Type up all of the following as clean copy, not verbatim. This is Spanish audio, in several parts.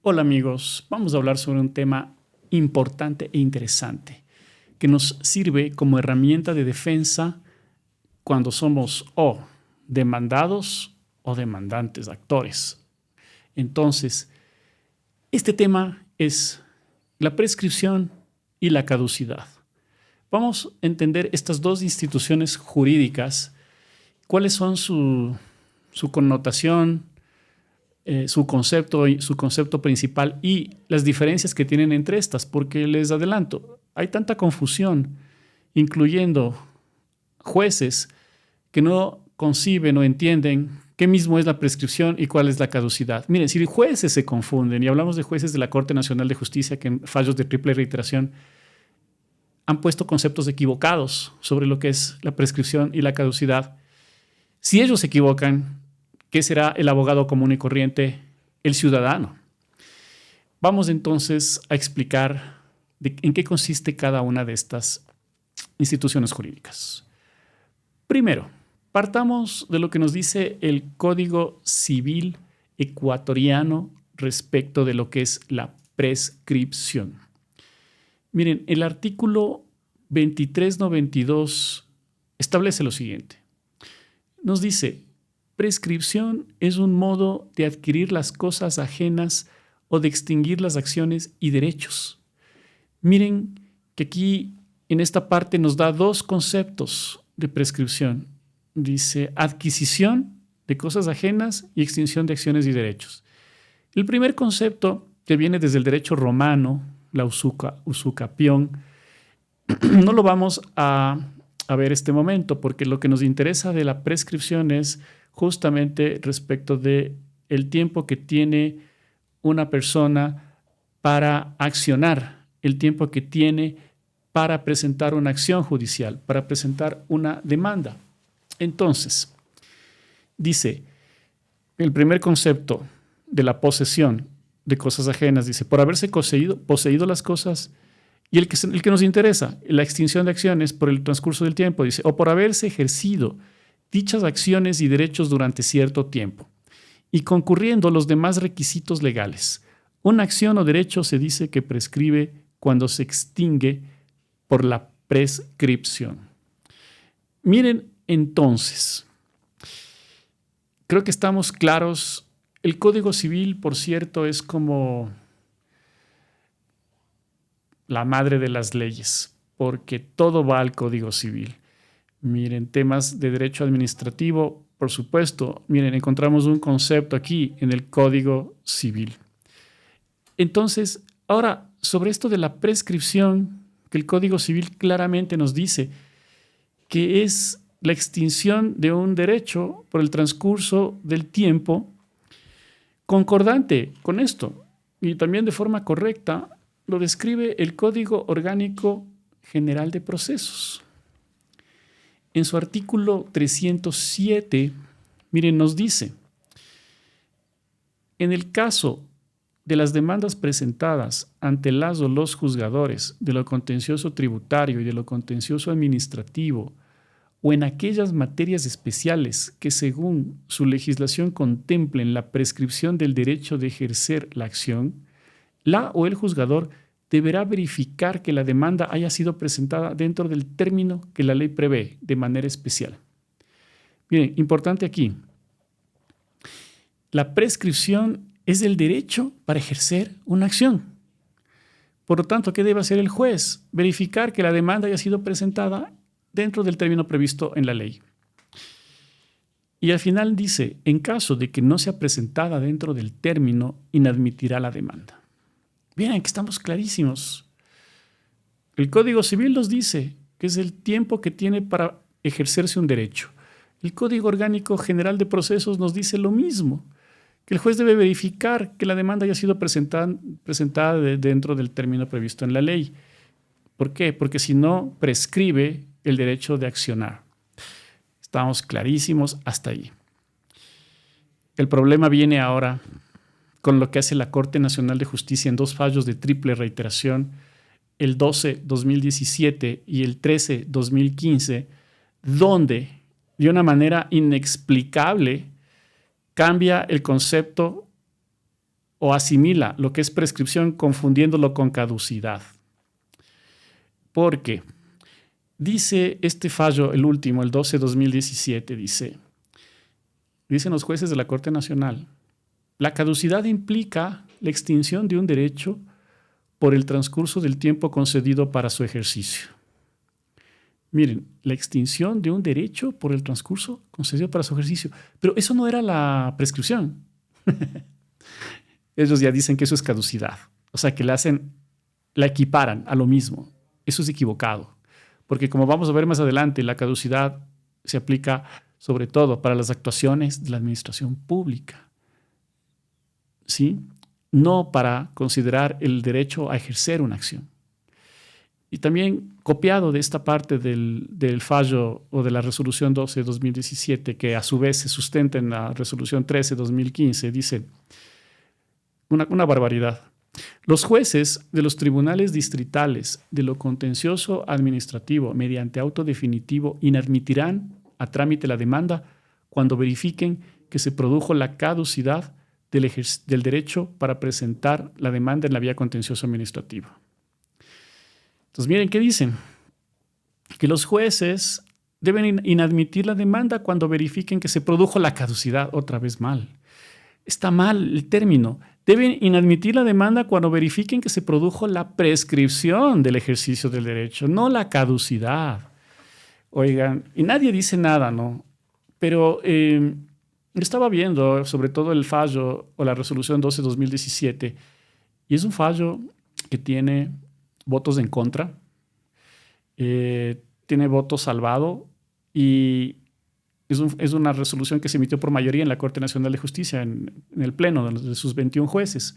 Hola amigos, vamos a hablar sobre un tema importante e interesante que nos sirve como herramienta de defensa cuando somos o demandados o demandantes actores. Entonces, este tema es la prescripción y la caducidad. Vamos a entender estas dos instituciones jurídicas, cuáles son su connotación, su concepto principal y las diferencias que tienen entre estas, porque les adelanto, hay tanta confusión, incluyendo jueces que no conciben o entienden qué mismo es la prescripción y cuál es la caducidad. Miren, si jueces se confunden, y hablamos de jueces de la Corte Nacional de Justicia que en fallos de triple reiteración han puesto conceptos equivocados sobre lo que es la prescripción y la caducidad, si ellos se equivocan, ¿qué será el abogado común y corriente? El ciudadano. Vamos entonces a explicar en qué consiste cada una de estas instituciones jurídicas. Primero, partamos de lo que nos dice el Código Civil ecuatoriano respecto de lo que es la prescripción. Miren, el artículo 2392 establece lo siguiente. Nos dice: prescripción es un modo de adquirir las cosas ajenas o de extinguir las acciones y derechos. Miren que aquí en esta parte nos da dos conceptos de prescripción. Dice adquisición de cosas ajenas y extinción de acciones y derechos. El primer concepto, que viene desde el derecho romano, la usucapión, no lo vamos a ver este momento, porque lo que nos interesa de la prescripción es justamente respecto de el tiempo que tiene una persona para accionar, el tiempo que tiene para presentar una acción judicial, para presentar una demanda. Entonces, dice, el primer concepto de la posesión de cosas ajenas, dice, por haberse poseído las cosas. Y el que nos interesa, la extinción de acciones por el transcurso del tiempo, dice, o por haberse ejercido dichas acciones y derechos durante cierto tiempo, y concurriendo los demás requisitos legales. Una acción o derecho se dice que prescribe cuando se extingue por la prescripción. Miren, entonces, creo que estamos claros. El Código Civil, por cierto, es como la madre de las leyes, porque todo va al Código Civil. Miren, temas de derecho administrativo, por supuesto, miren, encontramos un concepto aquí en el Código Civil. Entonces, ahora, sobre esto de la prescripción, que el Código Civil claramente nos dice que es la extinción de un derecho por el transcurso del tiempo, concordante con esto, y también de forma correcta, lo describe el Código Orgánico General de Procesos. En su artículo 307, miren, nos dice, en el caso de las demandas presentadas ante las o los juzgadores de lo contencioso tributario y de lo contencioso administrativo, o en aquellas materias especiales que según su legislación contemplen la prescripción del derecho de ejercer la acción, la o el juzgador deberá verificar que la demanda haya sido presentada dentro del término que la ley prevé de manera especial. Miren, importante aquí, la prescripción es el derecho para ejercer una acción. Por lo tanto, ¿qué debe hacer el juez? Verificar que la demanda haya sido presentada dentro del término previsto en la ley. Y al final dice, en caso de que no sea presentada dentro del término, inadmitirá la demanda. Miren que estamos clarísimos. El Código Civil nos dice que es el tiempo que tiene para ejercerse un derecho. El Código Orgánico General de Procesos nos dice lo mismo, que el juez debe verificar que la demanda haya sido presentada dentro del término previsto en la ley. ¿Por qué? Porque si no, prescribe el derecho de accionar. Estamos clarísimos hasta ahí. El problema viene ahora con lo que hace la Corte Nacional de Justicia en dos fallos de triple reiteración, el 12-2017 y el 13-2015, donde de una manera inexplicable cambia el concepto o asimila lo que es prescripción confundiéndolo con caducidad. Porque dice este fallo, el último, el 12-2017, dicen los jueces de la Corte Nacional, la caducidad implica la extinción de un derecho por el transcurso del tiempo concedido para su ejercicio. Miren, la extinción de un derecho por el transcurso concedido para su ejercicio. Pero eso no era la prescripción. Ellos ya dicen que eso es caducidad. O sea, que la equiparan a lo mismo. Eso es equivocado. Porque como vamos a ver más adelante, la caducidad se aplica sobre todo para las actuaciones de la administración pública. ¿Sí? No para considerar el derecho a ejercer una acción. Y también copiado de esta parte del fallo o de la resolución 12-2017, que a su vez se sustenta en la resolución 13-2015, dice una barbaridad. Los jueces de los tribunales distritales de lo contencioso administrativo mediante auto definitivo inadmitirán a trámite la demanda cuando verifiquen que se produjo la caducidad del derecho para presentar la demanda en la vía contencioso administrativa. Entonces, miren qué dicen. Que los jueces deben inadmitir la demanda cuando verifiquen que se produjo la caducidad. Otra vez mal. Está mal el término. Deben inadmitir la demanda cuando verifiquen que se produjo la prescripción del ejercicio del derecho, no la caducidad. Oigan, y nadie dice nada, ¿no? Pero estaba viendo sobre todo el fallo o la resolución 12-2017 y es un fallo que tiene votos en contra, tiene voto salvado y es una resolución que se emitió por mayoría en la Corte Nacional de Justicia, en el pleno de sus 21 jueces.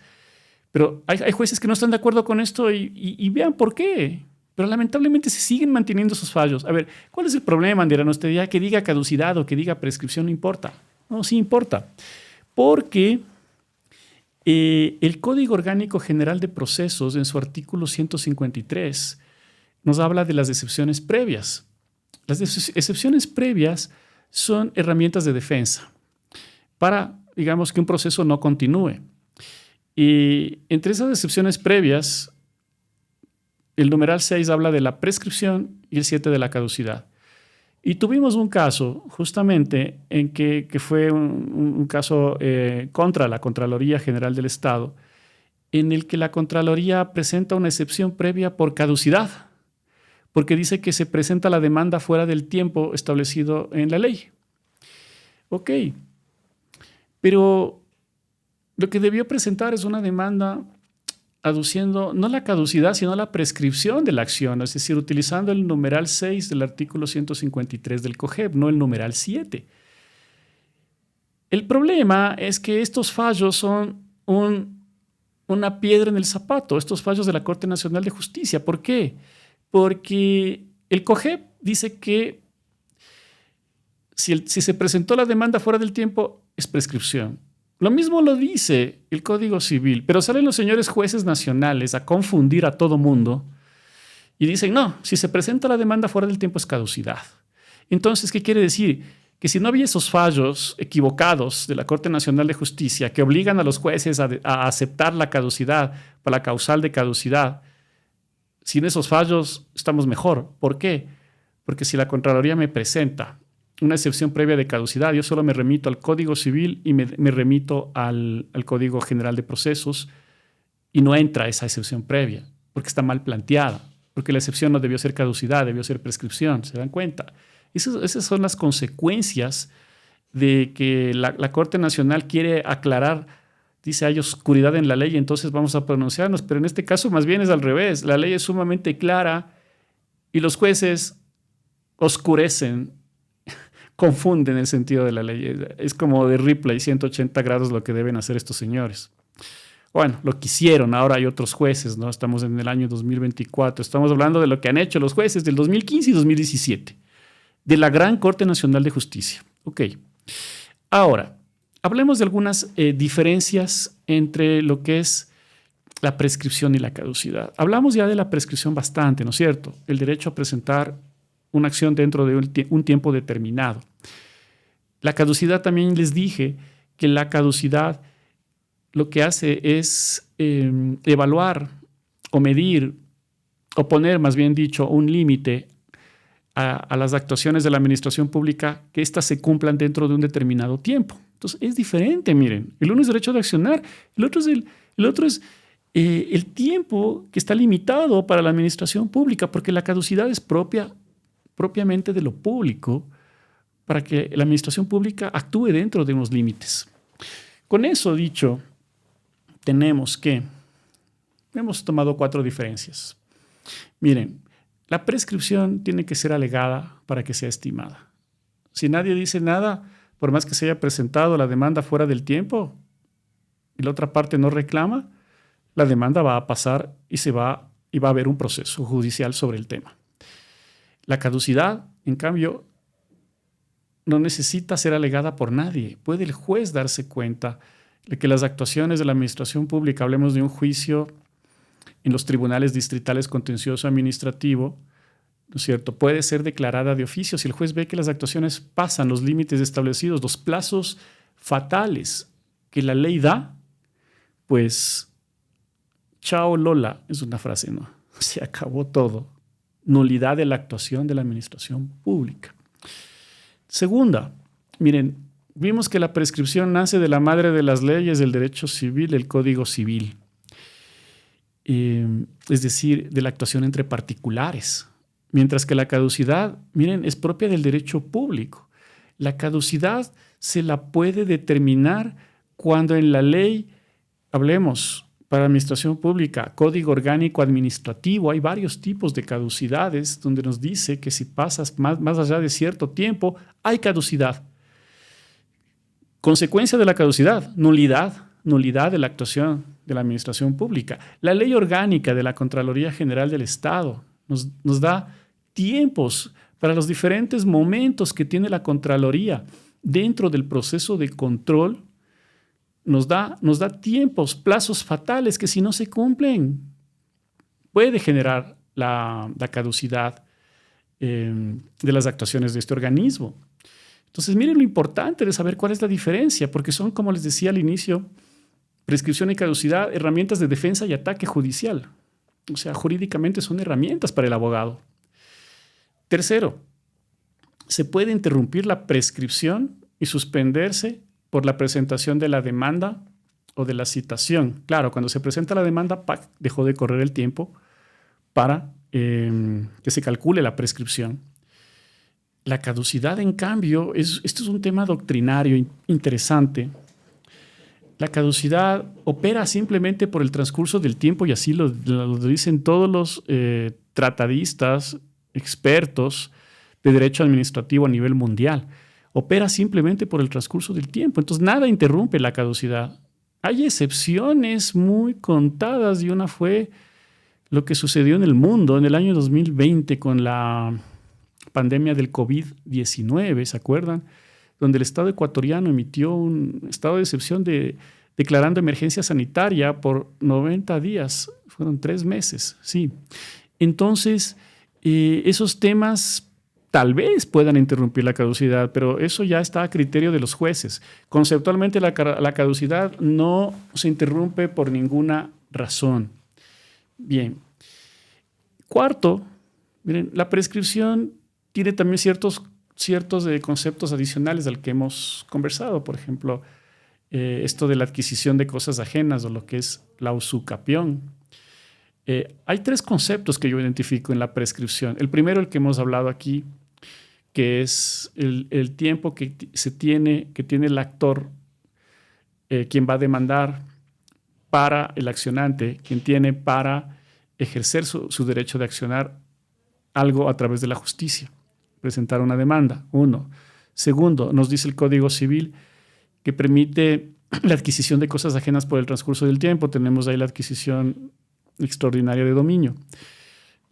Pero hay jueces que no están de acuerdo con esto y vean por qué. Pero lamentablemente se siguen manteniendo esos fallos. A ver, ¿cuál es el problema? Dirán ustedes, ya que diga caducidad o que diga prescripción no importa. No, sí importa. Porque el Código Orgánico General de Procesos, en su artículo 153, nos habla de las excepciones previas. Las excepciones previas son herramientas de defensa para, digamos, que un proceso no continúe. Y entre esas excepciones previas, el numeral 6 habla de la prescripción y el 7 de la caducidad. Y tuvimos un caso justamente en que fue un caso contra la Contraloría General del Estado, en el que la Contraloría presenta una excepción previa por caducidad, porque dice que se presenta la demanda fuera del tiempo establecido en la ley. Ok, pero lo que debió presentar es una demanda aduciendo no la caducidad, sino la prescripción de la acción, es decir, utilizando el numeral 6 del artículo 153 del COGEB, no el numeral 7. El problema es que estos fallos son una piedra en el zapato, estos fallos de la Corte Nacional de Justicia. ¿Por qué? Porque el COGEB dice que si se presentó la demanda fuera del tiempo, es prescripción. Lo mismo lo dice el Código Civil, pero salen los señores jueces nacionales a confundir a todo mundo y dicen, no, si se presenta la demanda fuera del tiempo es caducidad. Entonces, ¿qué quiere decir? Que si no había esos fallos equivocados de la Corte Nacional de Justicia que obligan a los jueces a aceptar la caducidad para la causal de caducidad, sin esos fallos estamos mejor. ¿Por qué? Porque si la Contraloría me presenta una excepción previa de caducidad, yo solo me remito al Código Civil y me remito al Código General de Procesos y no entra esa excepción previa, porque está mal planteada, porque la excepción no debió ser caducidad, debió ser prescripción, ¿se dan cuenta? Esas son las consecuencias de que la Corte Nacional quiere aclarar, dice hay oscuridad en la ley, entonces vamos a pronunciarnos, pero en este caso más bien es al revés, la ley es sumamente clara y los jueces oscurecen, confunden el sentido de la ley. Es como de Ripley, 180 grados lo que deben hacer estos señores. Bueno, lo que hicieron, ahora hay otros jueces, ¿no? Estamos en el año 2024, estamos hablando de lo que han hecho los jueces del 2015 y 2017, de la Gran Corte Nacional de Justicia. Ok. Ahora, hablemos de algunas diferencias entre lo que es la prescripción y la caducidad. Hablamos ya de la prescripción bastante, ¿no es cierto? El derecho a presentar una acción dentro de un tiempo determinado. La caducidad también les dije que la caducidad lo que hace es evaluar o medir, o poner, más bien dicho, un límite a las actuaciones de la administración pública, que éstas se cumplan dentro de un determinado tiempo. Entonces, es diferente, miren. El uno es derecho de accionar, el otro es el tiempo que está limitado para la administración pública, porque la caducidad es propiamente de lo público, para que la administración pública actúe dentro de unos límites. Con eso dicho, hemos tomado 4 diferencias. Miren, la prescripción tiene que ser alegada para que sea estimada. Si nadie dice nada, por más que se haya presentado la demanda fuera del tiempo y la otra parte no reclama, la demanda va a pasar y va a haber un proceso judicial sobre el tema. La caducidad, en cambio, no necesita ser alegada por nadie. Puede el juez darse cuenta de que las actuaciones de la administración pública, hablemos de un juicio en los tribunales distritales contencioso administrativo, ¿no es cierto?, puede ser declarada de oficio si el juez ve que las actuaciones pasan los límites establecidos, los plazos fatales que la ley da, pues chao Lola, es una frase, ¿no? Se acabó todo. Nulidad de la actuación de la administración pública. Segunda, miren, vimos que la prescripción nace de la madre de las leyes del derecho civil, el Código Civil. Es decir, de la actuación entre particulares. Mientras que la caducidad, miren, es propia del derecho público. La caducidad se la puede determinar cuando en la ley, hablemos, para administración pública, Código Orgánico Administrativo, hay varios tipos de caducidades donde nos dice que si pasas más allá de cierto tiempo, hay caducidad. Consecuencia de la caducidad, nulidad de la actuación de la administración pública. La Ley Orgánica de la Contraloría General del Estado nos da tiempos para los diferentes momentos que tiene la Contraloría dentro del proceso de control. Nos da tiempos, plazos fatales que si no se cumplen puede generar la caducidad de las actuaciones de este organismo. Entonces, miren lo importante de saber cuál es la diferencia, porque son, como les decía al inicio, prescripción y caducidad, herramientas de defensa y ataque judicial. O sea, jurídicamente son herramientas para el abogado. Tercero, se puede interrumpir la prescripción y suspenderse por la presentación de la demanda o de la citación. Claro, cuando se presenta la demanda, ¡pac!, dejó de correr el tiempo para que se calcule la prescripción. La caducidad, en cambio, esto es un tema doctrinario interesante. La caducidad opera simplemente por el transcurso del tiempo y así lo dicen todos los tratadistas, expertos de derecho administrativo a nivel mundial. Opera simplemente por el transcurso del tiempo. Entonces, nada interrumpe la caducidad. Hay excepciones muy contadas y una fue lo que sucedió en el mundo en el año 2020 con la pandemia del COVID-19, ¿se acuerdan? Donde el Estado ecuatoriano emitió un estado de excepción declarando emergencia sanitaria por 90 días. Fueron 3 meses, sí. Entonces, esos temas tal vez puedan interrumpir la caducidad, pero eso ya está a criterio de los jueces. Conceptualmente, la caducidad no se interrumpe por ninguna razón. Bien. Cuarto, miren, la prescripción tiene también ciertos conceptos adicionales al que hemos conversado. Por ejemplo, esto de la adquisición de cosas ajenas o lo que es la usucapión. Hay 3 conceptos que yo identifico en la prescripción. El primero, el que hemos hablado aquí, que es el tiempo que tiene el actor, quien va a demandar, para el accionante, quien tiene para ejercer su derecho de accionar algo a través de la justicia, presentar una demanda, 1. Segundo, nos dice el Código Civil que permite la adquisición de cosas ajenas por el transcurso del tiempo. Tenemos ahí la adquisición extraordinaria de dominio.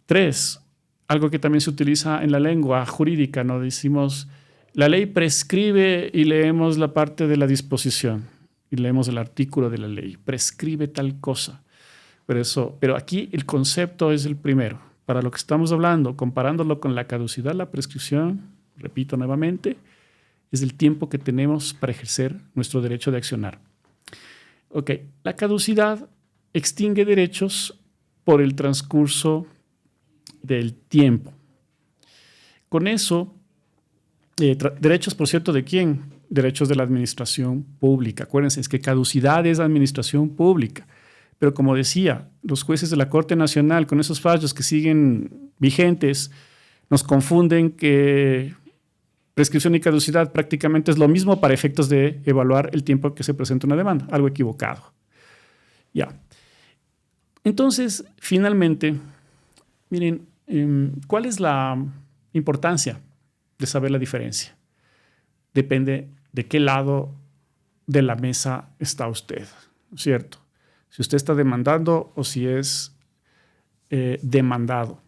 3, algo que también se utiliza en la lengua jurídica, ¿no? Decimos, la ley prescribe y leemos la parte de la disposición y leemos el artículo de la ley. Prescribe tal cosa. Pero aquí el concepto es el primero. Para lo que estamos hablando, comparándolo con la caducidad, la prescripción, repito nuevamente, es el tiempo que tenemos para ejercer nuestro derecho de accionar. Ok, la caducidad extingue derechos por el transcurso del tiempo. Con eso, derechos, por cierto, ¿de quién? Derechos de la administración pública. Acuérdense, es que caducidad es administración pública. Pero como decía, los jueces de la Corte Nacional, con esos fallos que siguen vigentes, nos confunden que prescripción y caducidad prácticamente es lo mismo para efectos de evaluar el tiempo que se presenta una demanda. Algo equivocado. Ya. Entonces, finalmente, miren, ¿cuál es la importancia de saber la diferencia? Depende de qué lado de la mesa está usted, ¿cierto? Si usted está demandando o si es demandado.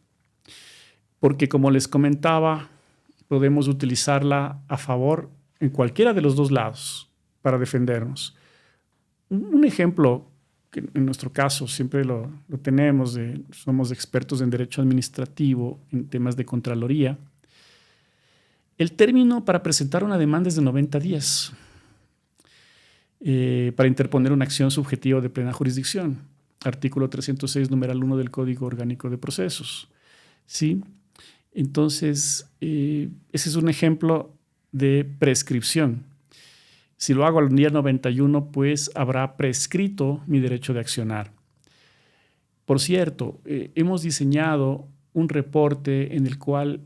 Porque como les comentaba, podemos utilizarla a favor en cualquiera de los dos lados para defendernos. Un ejemplo que en nuestro caso siempre lo tenemos, somos expertos en derecho administrativo, en temas de Contraloría. El término para presentar una demanda es de 90 días para interponer una acción subjetiva de plena jurisdicción. Artículo 306, numeral 1 del Código Orgánico de Procesos. ¿Sí? Entonces, ese es un ejemplo de prescripción. Si lo hago al día 91, pues habrá prescrito mi derecho de accionar. Por cierto, hemos diseñado un reporte en el cual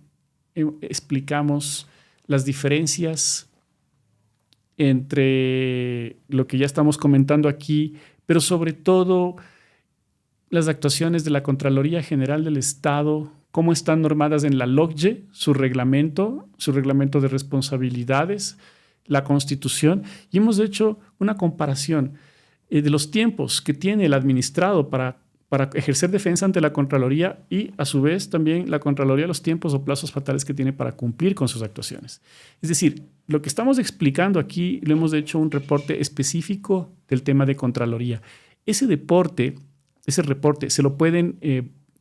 explicamos las diferencias entre lo que ya estamos comentando aquí, pero sobre todo las actuaciones de la Contraloría General del Estado, cómo están normadas en la LOCYE, su reglamento de responsabilidades, la Constitución, y hemos hecho una comparación de los tiempos que tiene el administrado para ejercer defensa ante la Contraloría y, a su vez, también la Contraloría los tiempos o plazos fatales que tiene para cumplir con sus actuaciones. Es decir, lo que estamos explicando aquí lo hemos hecho un reporte específico del tema de Contraloría. Ese reporte se lo pueden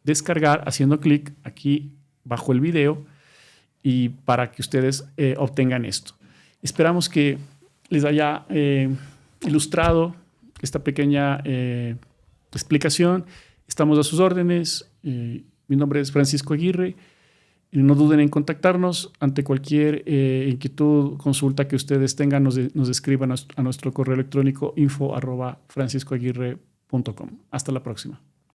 descargar haciendo clic aquí bajo el video y para que ustedes obtengan esto. Esperamos que les haya ilustrado esta pequeña explicación. Estamos a sus órdenes. Mi nombre es Francisco Aguirre. No duden en contactarnos ante cualquier inquietud, consulta que ustedes tengan. Nos escriban a nuestro correo electrónico info@franciscoaguirre.com. Hasta la próxima.